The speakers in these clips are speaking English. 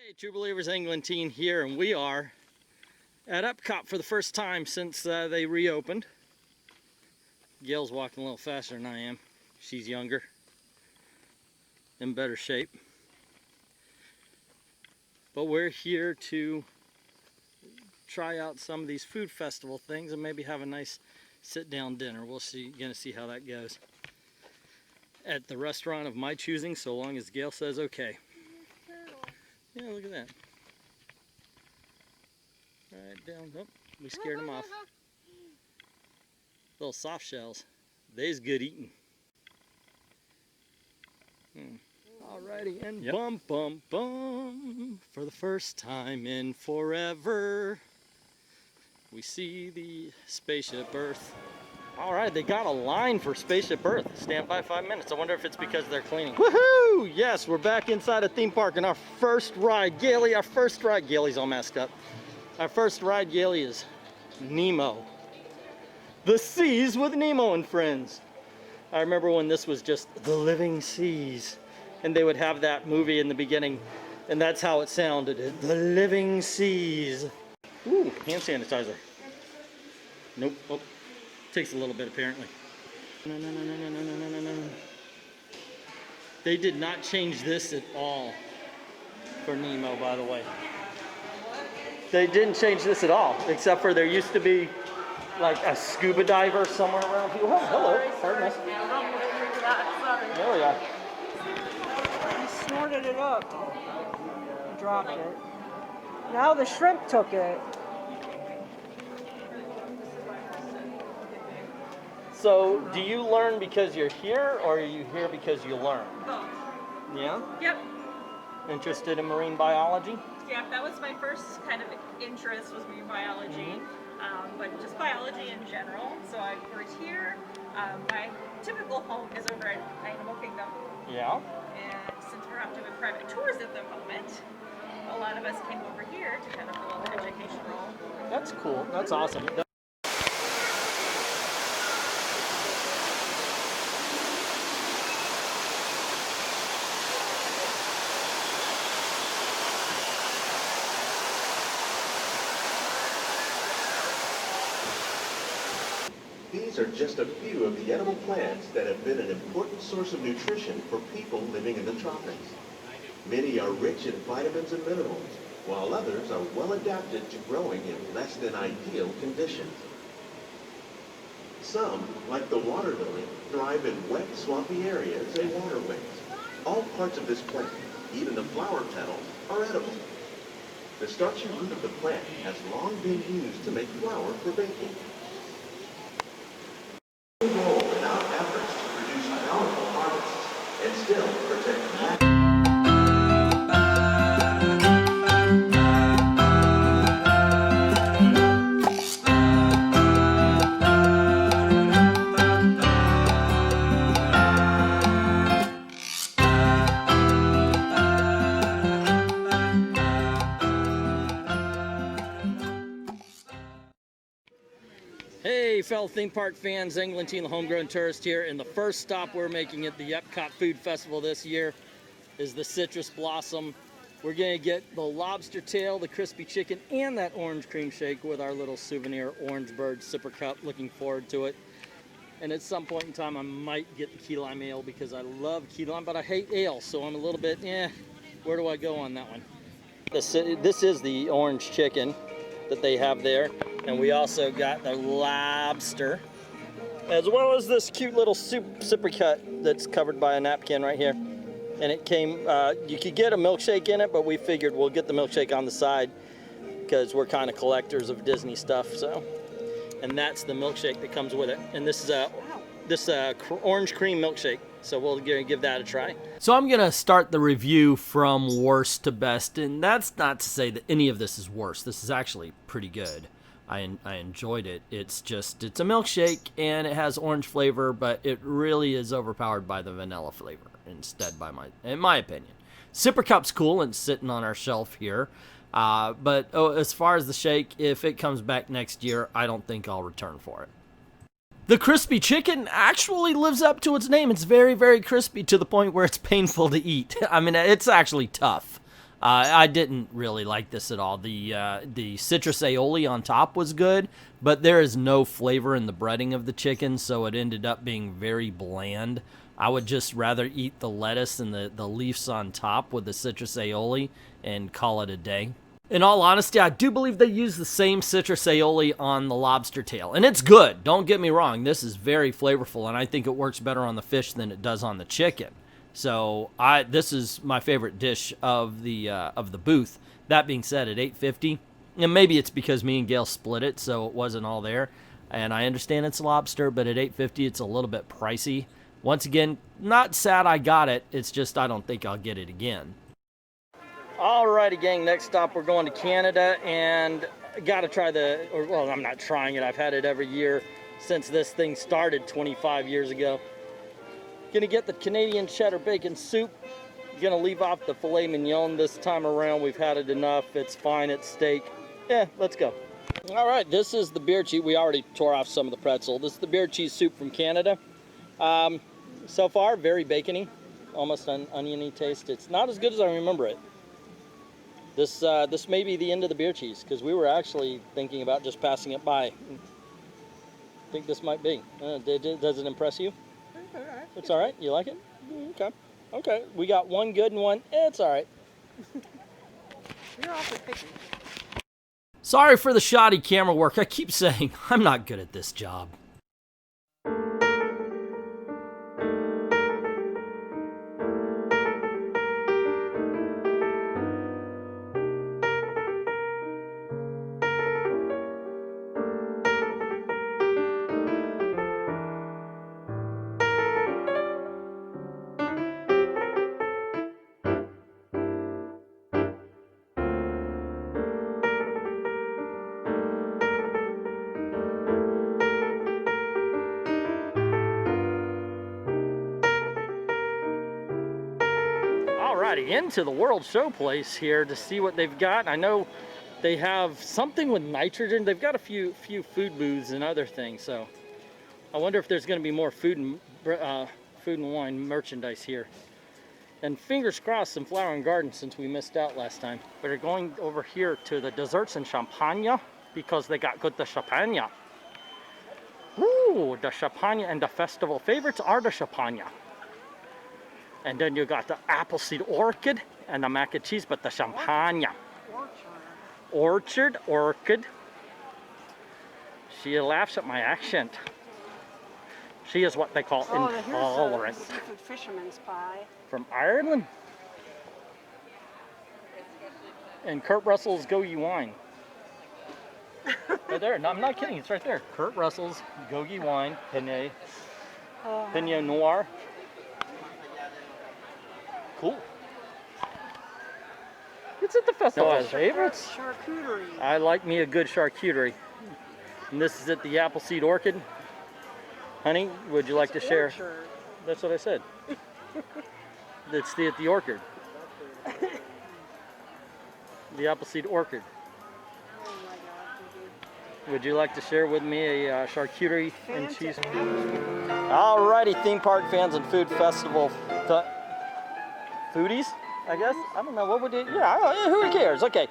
Hey, True Believers Englentine here, and we are at EPCOT for the first time since they reopened. Gail's walking a little faster than I am. She's younger, in better shape. But we're here to try out some of these food festival things and maybe have a nice sit-down dinner. We'll see, gonna see how that goes. At the restaurant of my choosing, so long as Gail says okay. Yeah, look at that. Right down. Oh, we scared them off. Little soft shells. They's good eating. Alrighty, and bum bum bum. For the first time in forever, we see the spaceship Earth. Alright, they got a line for spaceship Earth. Stand by 5 minutes. I wonder if it's because they're cleaning. Woohoo! Yes, we're back inside a theme park, and our first ride, Gailey, Gailey's all messed up. Our first ride, Gailey, is Nemo. The Seas with Nemo and Friends. I remember when this was just The Living Seas, and they would have that movie in the beginning, and that's how it sounded, The Living Seas. Ooh, hand sanitizer. Nope. Oh. Takes a little bit apparently. No. They did not change this at all for Nemo, by the way. They didn't change this at all, except for there used to be like a scuba diver somewhere around here. Oh, hello. Pardon us. There we are. He snorted it up. He dropped it. Now the shrimp took it. So, do you learn because you're here, or are you here because you learn? Both. Yeah? Yep. Interested in marine biology? Yeah, that was my first kind of interest, was marine biology, but just biology in general. So I worked here. My typical home is over at Animal Kingdom. Yeah. And since we're not doing private tours at the moment, a lot of us came over here to kind of fill the education role. That's cool. That's awesome. These are just a few of the edible plants that have been an important source of nutrition for people living in the tropics. Many are rich in vitamins and minerals, while others are well adapted to growing in less than ideal conditions. Some, like the water lily, thrive in wet, swampy areas and waterways. All parts of this plant, even the flower petals, are edible. The starchy root of the plant has long been used to make flour for baking. Without efforts to produce powerful harvests and still protect Hey, fellow theme park fans, Englentine, the homegrown tourist here, and the first stop we're making at the EPCOT Food Festival this year is the Citrus Blossom. We're gonna get the lobster tail, the crispy chicken, and that orange cream shake with our little souvenir orange bird sipper cup. Looking forward to it. And at some point in time, I might get the key lime ale because I love key lime, but I hate ale, so I'm a little bit, where do I go on that one? This is the orange chicken that they have there. And we also got the lobster, as well as this cute little sipper cut that's covered by a napkin right here. And it came, you could get a milkshake in it, but we figured we'll get the milkshake on the side because we're kind of collectors of Disney stuff, so. And that's the milkshake that comes with it. And this is orange cream milkshake. So we'll give that a try. So I'm gonna start the review from worst to best, and that's not to say that any of this is worse. This is actually pretty good. I enjoyed it. It's a milkshake and it has orange flavor, but it really is overpowered by the vanilla flavor instead, in my opinion. Sipper Cup's cool and sitting on our shelf here, but as far as the shake, if it comes back next year, I don't think I'll return for it. The crispy chicken actually lives up to its name. It's very, very crispy to the point where it's painful to eat. I mean, it's actually tough. I didn't really like this at all. The citrus aioli on top was good, but there is no flavor in the breading of the chicken, so it ended up being very bland. I would just rather eat the lettuce and the leaves on top with the citrus aioli and call it a day. In all honesty, I do believe they use the same citrus aioli on the lobster tail, and it's good. Don't get me wrong. This is very flavorful, and I think it works better on the fish than it does on the chicken. So this is my favorite dish of the booth. That being said, at $8.50, and maybe it's because me and Gail split it, so it wasn't all there. And I understand it's lobster, but at $8.50, it's a little bit pricey. Once again, not sad I got it. It's just I don't think I'll get it again. Alrighty, gang. Next stop, we're going to Canada, and got to try well, I'm not trying it. I've had it every year since this thing started 25 years ago. Gonna get the Canadian cheddar bacon soup. Gonna leave off the filet mignon this time around. We've had it enough. It's fine. It's steak. Yeah, let's go. All right, this is the beer cheese. We already tore off some of the pretzel. This is the beer cheese soup from Canada. So far, very bacony, almost an oniony taste. It's not as good as I remember it. This may be the end of the beer cheese, because we were actually thinking about just passing it by. I think this might be. Does it impress you? It's all right. You like it? Okay. Okay. We got one good and one. It's all right. You're awfully picky. Sorry for the shoddy camera work. I keep saying I'm not good at this job. Alrighty, into the World Showplace here to see what they've got. I know they have something with nitrogen. They've got a few food booths and other things, so I wonder if there's going to be more food and wine merchandise here. And fingers crossed, some flower and garden, since we missed out last time. We're going over here to the desserts and champagne, because they got good the champagne. Ooh, the champagne, and the festival favorites are the champagne. And then you got the Appleseed Orchid and the mac and cheese, but the champagne. Orchard. She laughs at my accent. She is what they call intolerant. Here's a seafood fisherman's pie. From Ireland. And Kurt Russell's Gogi wine. Right there. No, I'm not kidding. It's right there. Kurt Russell's Gogi wine, Pinot Noir. Cool. It's at the festival. No, favorites? Charcuterie. I like me a good charcuterie. And this is at the Appleseed Orchid. Honey, would you like to share? Orchard. That's what I said. It's at the orchard. The Appleseed Orchid. Oh my God. Would you like to share with me a charcuterie and cheese? Alrighty, theme park fans and food festival foodies, I guess. I don't know what would it. Yeah, who cares? Okay,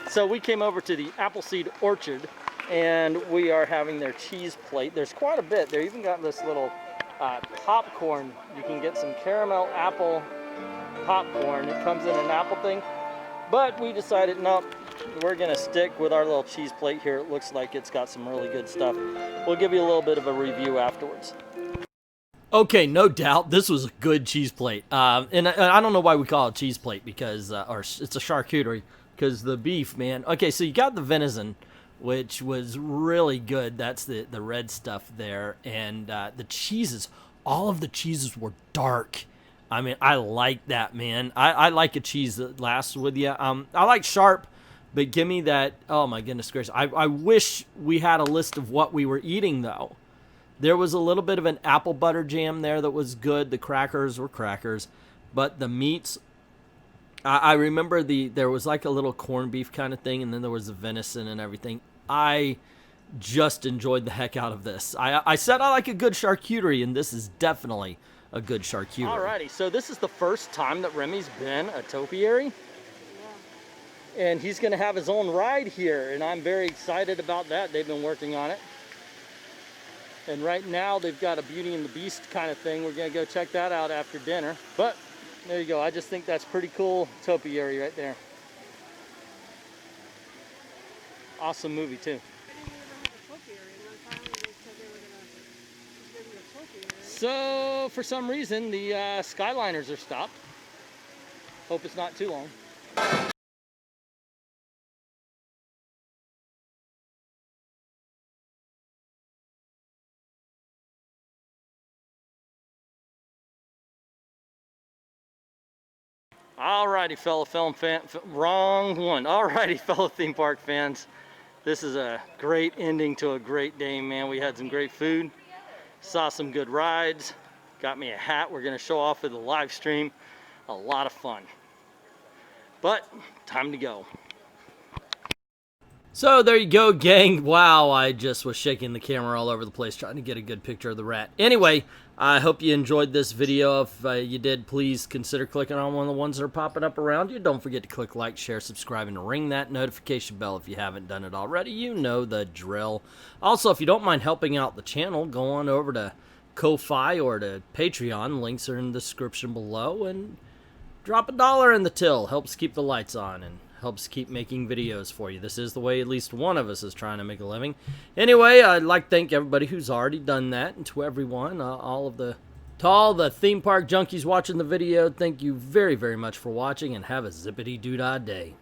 so we came over to the Appleseed Orchard, and we are having their cheese plate. There's quite a bit. They even got this little popcorn. You can get some caramel apple popcorn. It comes in an apple thing, but we decided no, we're gonna stick with our little cheese plate here. It looks like it's got some really good stuff. We'll give you a little bit of a review afterwards. Okay, no doubt, this was a good cheese plate. And I don't know why we call it cheese plate, because, or it's a charcuterie, because the beef, man. Okay, so you got the venison, which was really good. That's the red stuff there. And the cheeses, all of the cheeses were dark. I mean, I like that, man. I like a cheese that lasts with you. I like sharp, but give me that, oh my goodness gracious. I wish we had a list of what we were eating, though. There was a little bit of an apple butter jam there that was good. The crackers were crackers, but the meats, I remember there was like a little corned beef kind of thing, and then there was the venison and everything. I just enjoyed the heck out of this. I said I like a good charcuterie, and this is definitely a good charcuterie. Alrighty, so this is the first time that Remy's been a topiary. and he's going to have his own ride here, and I'm very excited about that. They've been working on it. And right now they've got a Beauty and the Beast kind of thing. We're going to go check that out after dinner. But there you go. I just think that's pretty cool topiary right there. Awesome movie too. So for some reason the Skyliners are stopped. Hope it's not too long. Alrighty, fellow Alrighty, fellow theme park fans. This is a great ending to a great day, man. We had some great food, saw some good rides, got me a hat we're gonna show off with the live stream. A lot of fun. But time to go. So there you go, gang. Wow, I just was shaking the camera all over the place trying to get a good picture of the rat. Anyway, I hope you enjoyed this video. If you did, please consider clicking on one of the ones that are popping up around you. Don't forget to click like, share, subscribe, and ring that notification bell if you haven't done it already. You know the drill. Also, if you don't mind helping out the channel, go on over to Ko-Fi or to Patreon. Links are in the description below. And drop $1 in the till. Helps keep the lights on and helps keep making videos for you. This is the way at least one of us is trying to make a living. Anyway, I'd like to thank everybody who's already done that, and to everyone, to all the theme park junkies watching the video, thank you very, very much for watching, and have a zippity-doo-dah day.